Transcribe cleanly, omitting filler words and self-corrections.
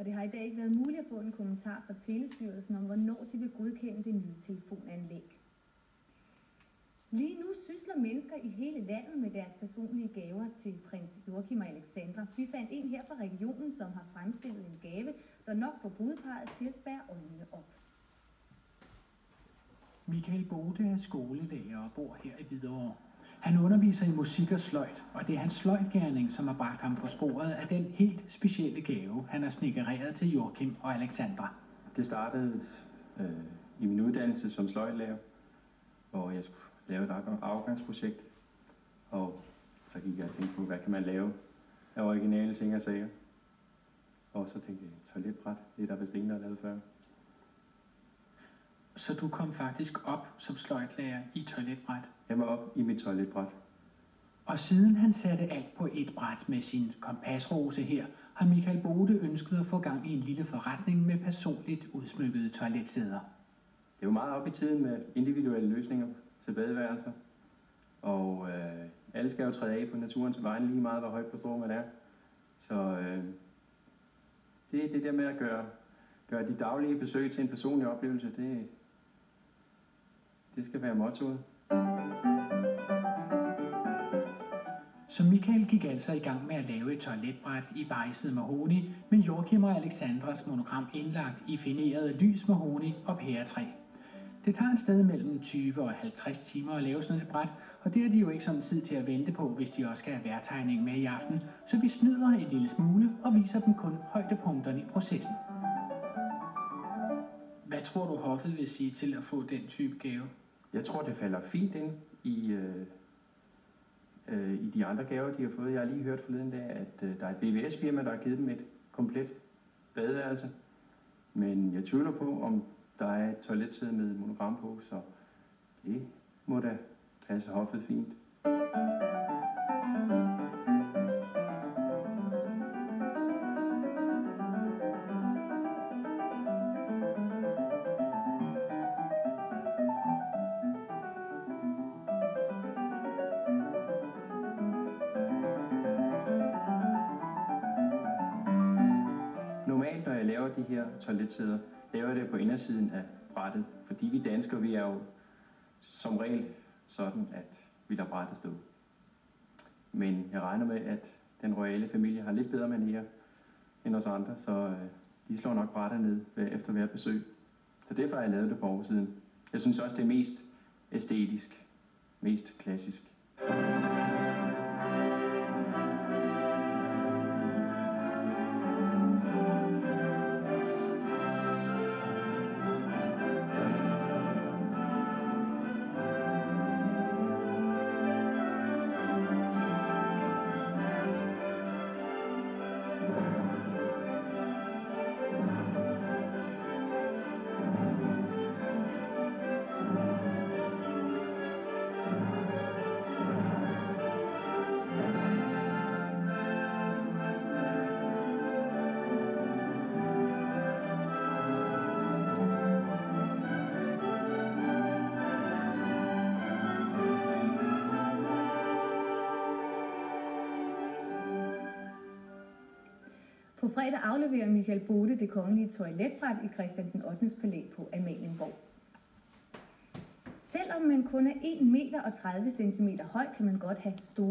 og det har i dag ikke været muligt at få en kommentar fra Telestyrelsen om, hvornår de vil godkende det nye telefonanlæg. Lige nu sysler mennesker i hele landet med deres personlige gaver til prins Joachim og Alexandra. Vi fandt en her fra regionen, som har fremstillet en gave, der nok får brudeparret til at spærre øjnene op. Michael Bode er skolelærer og bor her i Hvidovre. Han underviser i musik og sløjd, og det er hans sløjdgerning, som har bragt ham på sporet af den helt specielle gave, han har snekkereret til Joachim og Alexandra. Det startede i min uddannelse som sløjdlærer, hvor jeg skulle lave et afgangsprojekt. Og så gik jeg og tænkte på, hvad kan man lave af originale ting og sager. Og så tænkte jeg, toiletbræt, det er der vist ingen, der har lavet før. Så du kom faktisk op som sløjdlærer i toiletbræt? Jeg var op i mit toiletbræt. Og siden han satte alt på et bræt med sin kompasrose her, har Michael Bode ønsket at få gang i en lille forretning med personligt udsmykkede toiletsæder. Det er jo meget op i tiden med individuelle løsninger til badeværelser. Og alle skal jo træde af på naturens vegne lige meget, hvor højt på strå man er. Så det er det der med at gøre de daglige besøg til en personlig oplevelse, det skal være mottoet. Så Michael gik altså i gang med at lave et toiletbræt i bejset mahogni med Joachim og Alexandras monogram indlagt i finerede lys mahogni og pæretræ. Det tager et sted mellem 20 og 50 timer at lave sådan et bræt, og det har de jo ikke sådan tid til at vente på, hvis de også skal have vejrtegning med i aften, så vi snyder en lille smule og viser dem kun højdepunkterne i processen. Hvad tror du, hoffet vil sige til at få den type gave? Jeg tror, det falder fint ind i de andre gaver, de har fået. Jeg har lige hørt forleden dag, at der er et VVS-firma, der har givet dem et komplet badeværelse. Men jeg tvivler på, om der er et toiletsæde med monogram på, så det må da passe hoffet fint. Normalt, når jeg laver de her toiletsæder, laver jeg det på indersiden af brættet, fordi vi danskere, vi er jo som regel sådan, at vi lader brættet stå. Men jeg regner med, at den royale familie har lidt bedre manerer end os andre, så de slår nok brættet ned efter hvert besøg. Så derfor har jeg lavet det på oversiden. Jeg synes også, det er mest æstetisk, mest klassisk. På fredag afleverer Michael Bode det kongelige toiletbræt i Christian den 8. palæ på Amalienborg. Selvom man kun er 1 meter og 30 centimeter høj, kan man godt have store